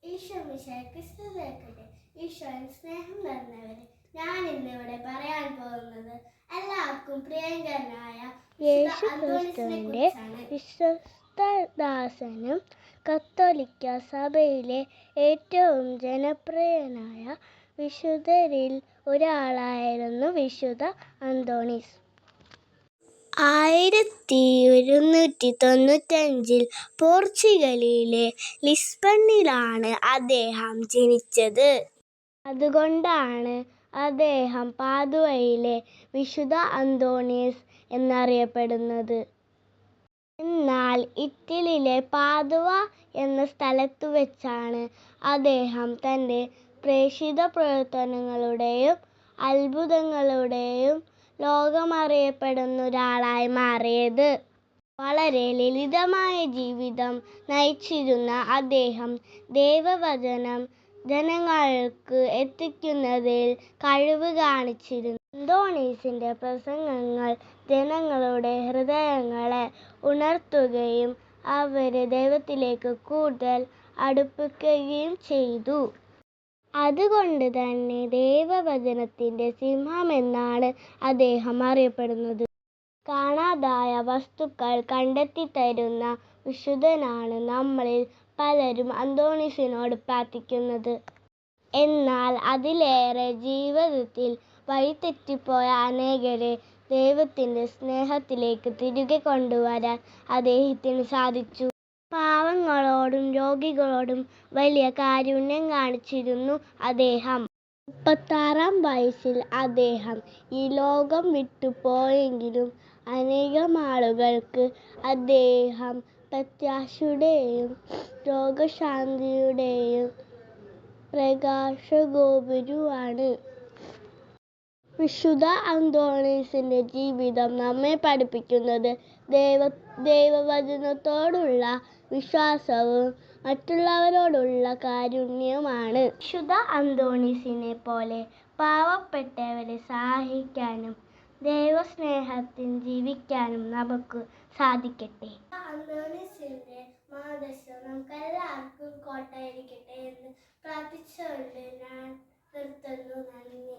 ഈശോ മിശിഹായ്ക്ക് സ്തുതിയായിരിക്കട്ടെ. ഈശോയിൽ സ്നേഹം നിറഞ്ഞവരെ, ഞാൻ ഇന്നിവിടെ പറയാൻ പോകുന്നത് എല്ലാവർക്കും പ്രിയങ്കരനായ യേശുക്രിസ്തുവിന്റെ വിശ്വസ്തദാസനും കത്തോലിക്ക സഭയിലെ ഏറ്റവും ജനപ്രിയനായ വിശുദ്ധരിൽ ഒരാളായിരുന്നു വിശുദ്ധ അന്തോണീസ്. 1195 പോർച്ചുഗലിലെ ലിസ്ബണിലാണ് അദ്ദേഹം ജനിച്ചത്. അതുകൊണ്ടാണ് അദ്ദേഹം പാദുവയിലെ വിശുദ്ധ അന്തോണീസ് എന്നറിയപ്പെടുന്നത്. എന്നാൽ ഇറ്റലിയിലെ പാദുവ എന്ന സ്ഥലത്തു വെച്ചാണ് അദ്ദേഹം തൻ്റെ പ്രേഷിത പ്രവർത്തനങ്ങളുടെയും അത്ഭുതങ്ങളുടെയും ലോകമറിയപ്പെടുന്ന ഒരാളായി മാറിയത്. വളരെ ലളിതമായ ജീവിതം നയിച്ചിരുന്ന അദ്ദേഹം ദൈവവചനം ജനങ്ങൾക്ക് എത്തിക്കുന്നതിൽ കഴിവ് കാണിച്ചിരുന്നു. അന്തോണീസിന്റെ പ്രസംഗങ്ങൾ ജനങ്ങളുടെ ഹൃദയങ്ങളെ ഉണർത്തുകയും അവരെ ദൈവത്തിലേക്ക് കൂടുതൽ അടുപ്പിക്കുകയും ചെയ്തു. അതുകൊണ്ട് തന്നെ ദൈവവചനത്തിന്റെ സിംഹം എന്നാണ് അദ്ദേഹം അറിയപ്പെടുന്നത്. കാണാതായ വസ്തുക്കൾ കണ്ടെത്തിത്തരുന്ന വിശുദ്ധനാണ് നമ്മളിൽ പലരും അന്തോണീസിനോട് പ്രാർത്ഥിക്കുന്നത്. എന്നാൽ അതിലേറെ ജീവിതത്തിൽ വഴിതെറ്റിപ്പോയ അനേകരെ ദൈവത്തിന്റെ സ്നേഹത്തിലേക്ക് തിരികെ കൊണ്ടുവരാൻ അദ്ദേഹത്തിന് സാധിച്ചു. പാവങ്ങളോടും രോഗികളോടും വലിയ കാരുണ്യം കാണിച്ചിരുന്നു അദ്ദേഹം. 36-ാം വയസ്സിൽ അദ്ദേഹം ഈ ലോകം വിട്ടുപോയെങ്കിലും അനേകം ആളുകൾക്ക് അദ്ദേഹം പ്രത്യാശയുടെയും രോഗശാന്തിയുടെയും പ്രകാശഗോപുരമാണ്. വിശുദ്ധ അന്തോണീസിന്റെ ജീവിതം നമ്മെ പഠിപ്പിക്കുന്നത് ദൈവവചനത്തോടുള്ള വിശ്വാസവും മറ്റുള്ളവരോടുള്ള കാരുണ്യവുമാണ്. വിശുദ്ധ അന്തോണീസിനെ പോലെ പാവപ്പെട്ടവരെ സഹായിക്കാനും ദൈവസ്നേഹത്തിൽ ജീവിക്കാനും നമുക്ക് സാധിക്കട്ടെ. അന്തോണീസിന്റെ മാധ്യസ്ഥം നമുക്കെല്ലാവർക്കും കോട്ടയായിരിക്കട്ടെ എന്ന് പ്രാർത്ഥിച്ചുകൊണ്ട് ഞാൻ നിർത്തുന്നു. നന്ദി.